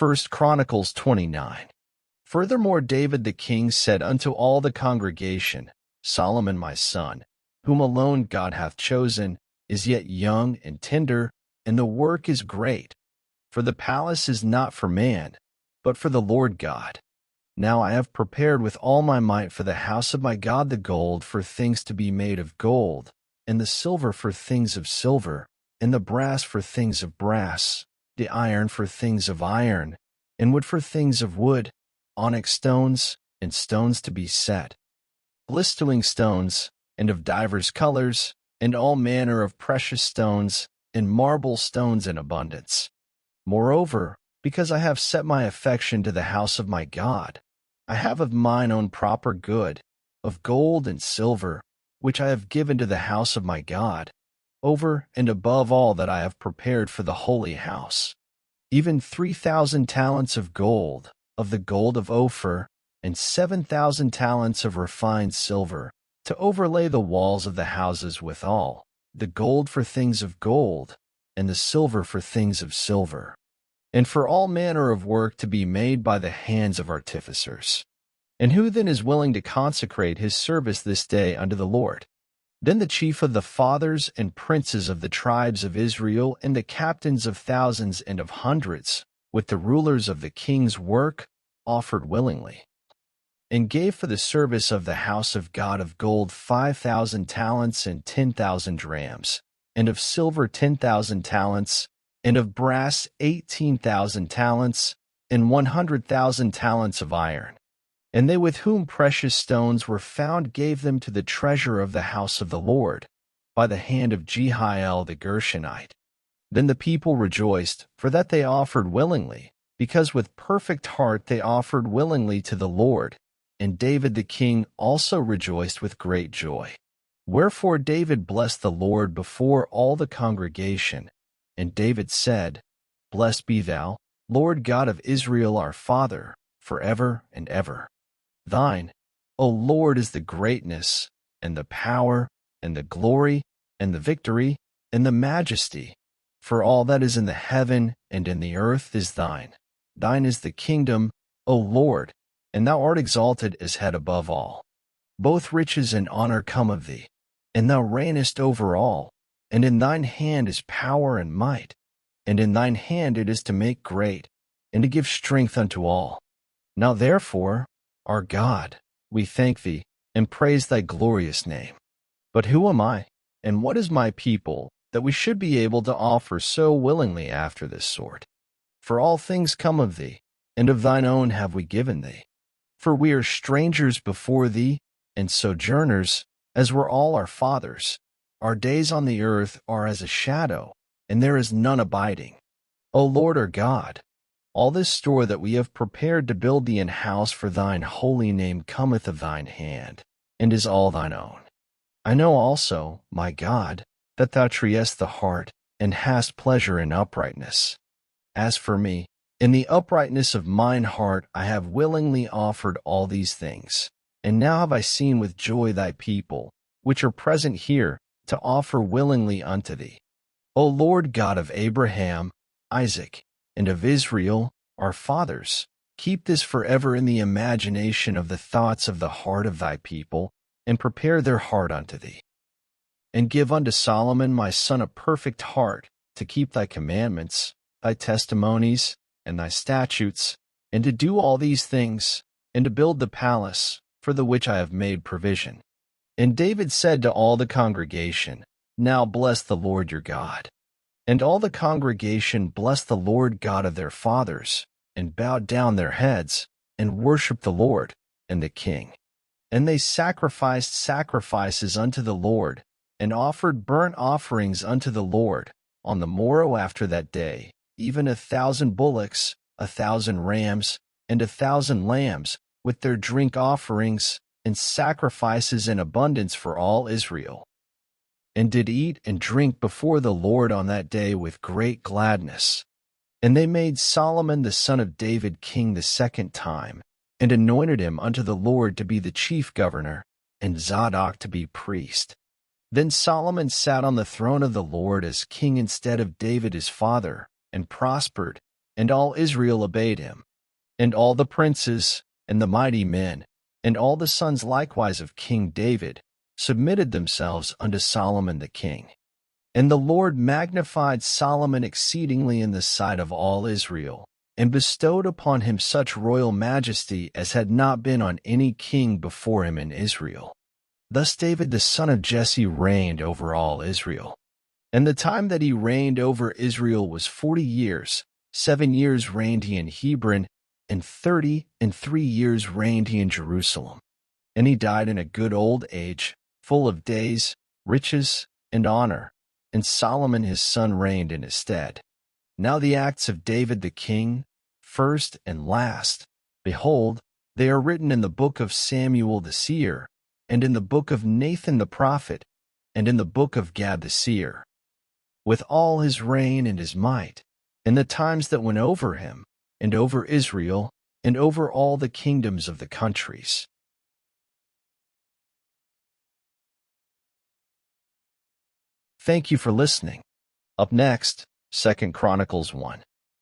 1 Chronicles 29. Furthermore David the king said unto all the congregation, Solomon my son, whom alone God hath chosen, is yet young and tender, and the work is great. For the palace is not for man, but for the Lord God. Now I have prepared with all my might for the house of my God the gold for things to be made of gold, and the silver for things of silver, and the brass for things of brass, the iron for things of iron, and wood for things of wood, onyx stones, and stones to be set, glistering stones, and of divers colors, and all manner of precious stones, and marble stones in abundance. Moreover, because I have set my affection to the house of my God, I have of mine own proper good, of gold and silver, which I have given to the house of my God, over and above all that I have prepared for the holy house, even 3,000 talents of gold, of the gold of Ophir, and 7,000 talents of refined silver, to overlay the walls of the houses withal, the gold for things of gold, and the silver for things of silver, and for all manner of work to be made by the hands of artificers. And who then is willing to consecrate his service this day unto the Lord? Then the chief of the fathers and princes of the tribes of Israel, and the captains of thousands and of hundreds, with the rulers of the king's work, offered willingly, and gave for the service of the house of God of gold 5,000 talents and 10,000 drams, and of silver 10,000 talents, and of brass 18,000 talents, and 100,000 talents of iron. And they with whom precious stones were found gave them to the treasure of the house of the Lord, by the hand of Jehiel the Gershonite. Then the people rejoiced, for that they offered willingly, because with perfect heart they offered willingly to the Lord. And David the king also rejoiced with great joy. Wherefore David blessed the Lord before all the congregation. And David said, Blessed be thou, Lord God of Israel our Father, forever and ever. Thine, O Lord, is the greatness, and the power, and the glory, and the victory, and the majesty. For all that is in the heaven and in the earth is thine. Thine is the kingdom, O Lord, and thou art exalted as head above all. Both riches and honor come of thee, and thou reignest over all, and in thine hand is power and might, and in thine hand it is to make great, and to give strength unto all. Now therefore, our God, we thank thee, and praise thy glorious name. But who am I, and what is my people, that we should be able to offer so willingly after this sort? For all things come of thee, and of thine own have we given thee. For we are strangers before thee, and sojourners, as were all our fathers. Our days on the earth are as a shadow, and there is none abiding. O Lord our God, all this store that we have prepared to build thee an house for thine holy name cometh of thine hand, and is all thine own. I know also, my God, that thou triest the heart, and hast pleasure in uprightness. As for me, in the uprightness of mine heart I have willingly offered all these things. And now have I seen with joy thy people, which are present here, to offer willingly unto thee. O Lord God of Abraham, Isaac, and of Israel, our fathers, keep this forever in the imagination of the thoughts of the heart of thy people, and prepare their heart unto thee. And give unto Solomon my son a perfect heart, to keep thy commandments, thy testimonies, and thy statutes, and to do all these things, and to build the palace, for the which I have made provision. And David said to all the congregation, Now bless the Lord your God. And all the congregation blessed the Lord God of their fathers, and bowed down their heads, and worshipped the Lord and the king. And they sacrificed sacrifices unto the Lord, and offered burnt offerings unto the Lord, on the morrow after that day, even 1,000 bullocks, 1,000 rams, and 1,000 lambs, with their drink offerings, and sacrifices in abundance for all Israel. And did eat and drink before the Lord on that day with great gladness. And they made Solomon the son of David king the second time, and anointed him unto the Lord to be the chief governor, and Zadok to be priest. Then Solomon sat on the throne of the Lord as king instead of David his father, and prospered, and all Israel obeyed him. And all the princes, and the mighty men, and all the sons likewise of King David, submitted themselves unto Solomon the king. And the Lord magnified Solomon exceedingly in the sight of all Israel, and bestowed upon him such royal majesty as had not been on any king before him in Israel. Thus David the son of Jesse reigned over all Israel. And the time that he reigned over Israel was 40 years. 7 years reigned he in Hebron, and 33 years reigned he in Jerusalem. And he died in a good old age, full of days, riches, and honor. And Solomon his son reigned in his stead. Now the acts of David the king, first and last, behold, they are written in the book of Samuel the seer, and in the book of Nathan the prophet, and in the book of Gad the seer, with all his reign and his might, and the times that went over him, and over Israel, and over all the kingdoms of the countries. Thank you for listening. Up next, 2 Chronicles 1.